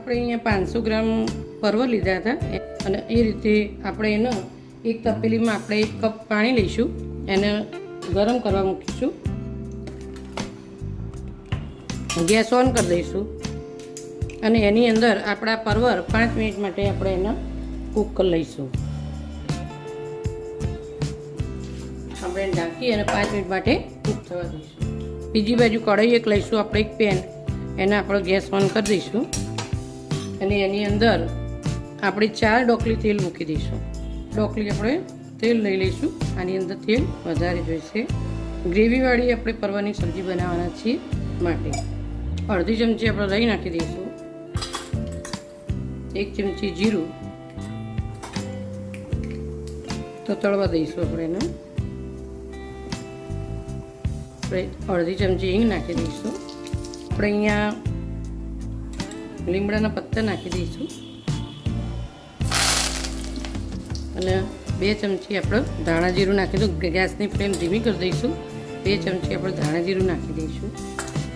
આપણે અહીંયા 500 ગ્રામ પરવર લીધા હતા અને એ રીતે આપણે એનો એક તપેલીમાં આપણે 1 કપ પાણી લઈશું, એને ગરમ કરવા મૂકીશું, ગેસ ઓન કરી દઈશું અને એની અંદર આપણા પરવર 5 મિનિટ માટે આપણે એને કૂક કરી લઈશું. આપણે ઢાંકી અને 5 મિનિટ માટે કૂક થવા દઈશું. બીજી બાજુ કઢાઈ એક લઈશું, આપણે એક પેન, એને આપણે ગેસ ઓન કરી દઈશું અને એની અંદર આપણે 4 ડોકલી તેલ મૂકી દઈશું. ડોકલી આપણે તેલ લઈ લઈશું, આની અંદર તેલ વધારે જોઈશે. ગ્રેવીવાળી આપણે પરવરની સબ્જી બનાવવાના છીએ માટે અડધી ચમચી આપણે દહીં નાખી દઈશું, 1 ચમચી જીરું, તો તળવા દઈશું આપણે એને. આપણે અડધી ચમચી હિંગ નાખી દઈશું. આપણે અહીંયા લીમડાના પત્તા નાખી દઈશું અને 2 ચમચી આપણે ધાણા જીરું નાખી દઈશું. ગેસની ફ્લેમ ધીમી કરી દઈશું. 2 ચમચી આપણે ધાણા જીરું નાખી દઈશું,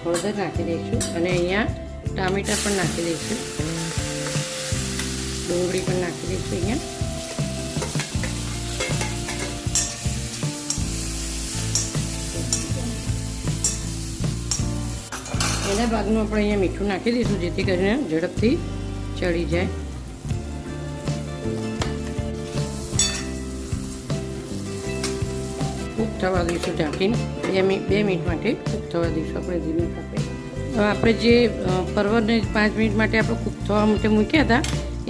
હળદર નાખી દઈશું અને અહીંયા ટામેટાં પણ નાખી દઈશું, ડુંગળી પણ નાખી દઈશું. અહીંયા એના ભાગનું આપણે અહીંયા મીઠું નાખી દઈશું, જેથી કરીને ઝડપથી ચડી જાય. કૂક થવા દઈશું ઢાંકીને 2 મિનિટ માટે કૂક થવા દઈશું આપણે ધીમે તાપે. હવે આપણે જે પરવરને 5 મિનિટ માટે આપણે કૂક થવા માટે મૂક્યા હતા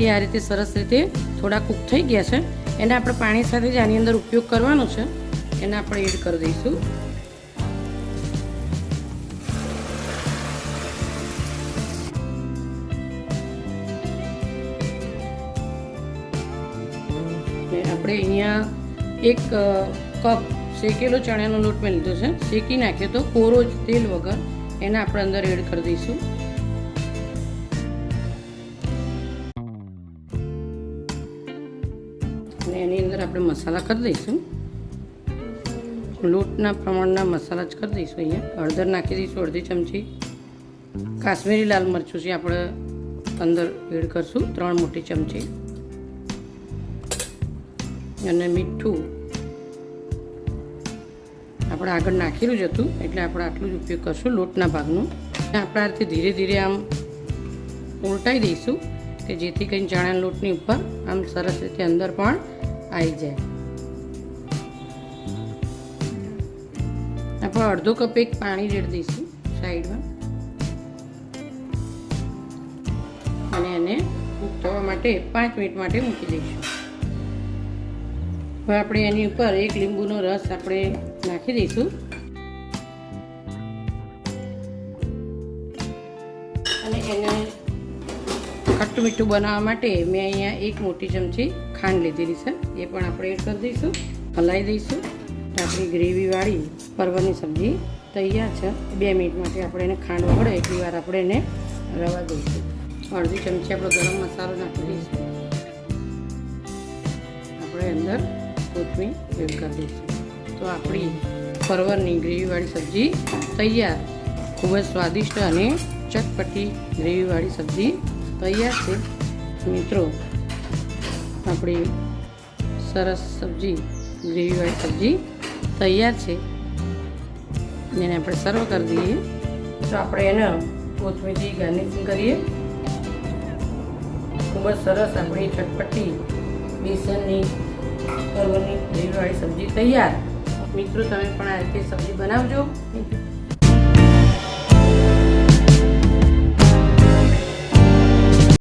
એ આ રીતે સરસ રીતે થોડા કૂક થઈ ગયા છે. એને આપણે પાણી સાથે જ આની અંદર ઉપયોગ કરવાનો છે, એને આપણે એડ કરી દઈશું. આપણે અહીંયા 1 કપ શેકેલો ચણાનો લોટ મેં લીધો છે, શેકી નાખ્યો તો કોરો જ તેલ વગર, એને આપણે અંદર એડ કરી દઈશું. અને એની અંદર આપણે મસાલા કરી દઈશું, લોટના પ્રમાણના મસાલા જ કરી દઈશું. અહીંયા હળદર નાખી દઈશું અડધી ચમચી, કાશ્મીરી લાલ મરચું છે આપણે અંદર એડ કરશું 3 મોટી ચમચી, અને મીઠું આપણે આગળ નાખેલું જ હતું એટલે આપણે આટલું જ ઉપયોગ કરશું લોટના ભાગનું. આપણે આ રીતે ધીરે ધીરે આમ ઉલટાઈ દઈશું કે જેથી કંઈ ચણાના લોટની ઉપર આમ સરસ રીતે અંદર પણ આવી જાય. આપણે અડધો કપ એક પાણી રેડી દઈશું સાઈડમાં અને એને કૂક થવા માટે 5 મિનિટ માટે મૂકી દઈશું. હવે આપણે એની ઉપર 1 લીંબુનો રસ આપણે નાખી દઈશું અને એને ખટ્ટું મીઠું બનાવવા માટે મેં અહીંયા 1 મોટી ચમચી ખાંડ લીધેલી છે, એ પણ આપણે એડ કરી દઈશું, હલાવી દઈશું. આપણી ગ્રેવીવાળી પરવરની સબ્જી તૈયાર છે. 2 મિનિટ માટે આપણે એને ખાંડ વળે એટલી વાર આપણે એને રવા દઈશું. અડધી ચમચી આપણો ગરમ મસાલો નાખી દઈશું, આપણે અંદર કોથમીર એડ કરી દઈશું. તો આપણી પરવરની ગ્રેવીવાળી સબ્જી તૈયાર. ખૂબ જ સ્વાદિષ્ટ અને ચટપટી ગ્રેવીવાળી સબ્જી તૈયાર છે. મિત્રો, આપણી સરસ સબ્જી ગ્રેવીવાળી સબ્જી તૈયાર છે. એને આપણે સર્વ કરી દઈએ. તો આપણે એને કોથમીરથી ગાર્નિશિંગ કરીએ. ખૂબ જ સરસ આપણી ચટપટી બેસનની પરવરની ગ્રેવીવાળી સબ્જી તૈયાર. મિત્રો, તમે પણ આ રીતે સબ્જી બનાવજો.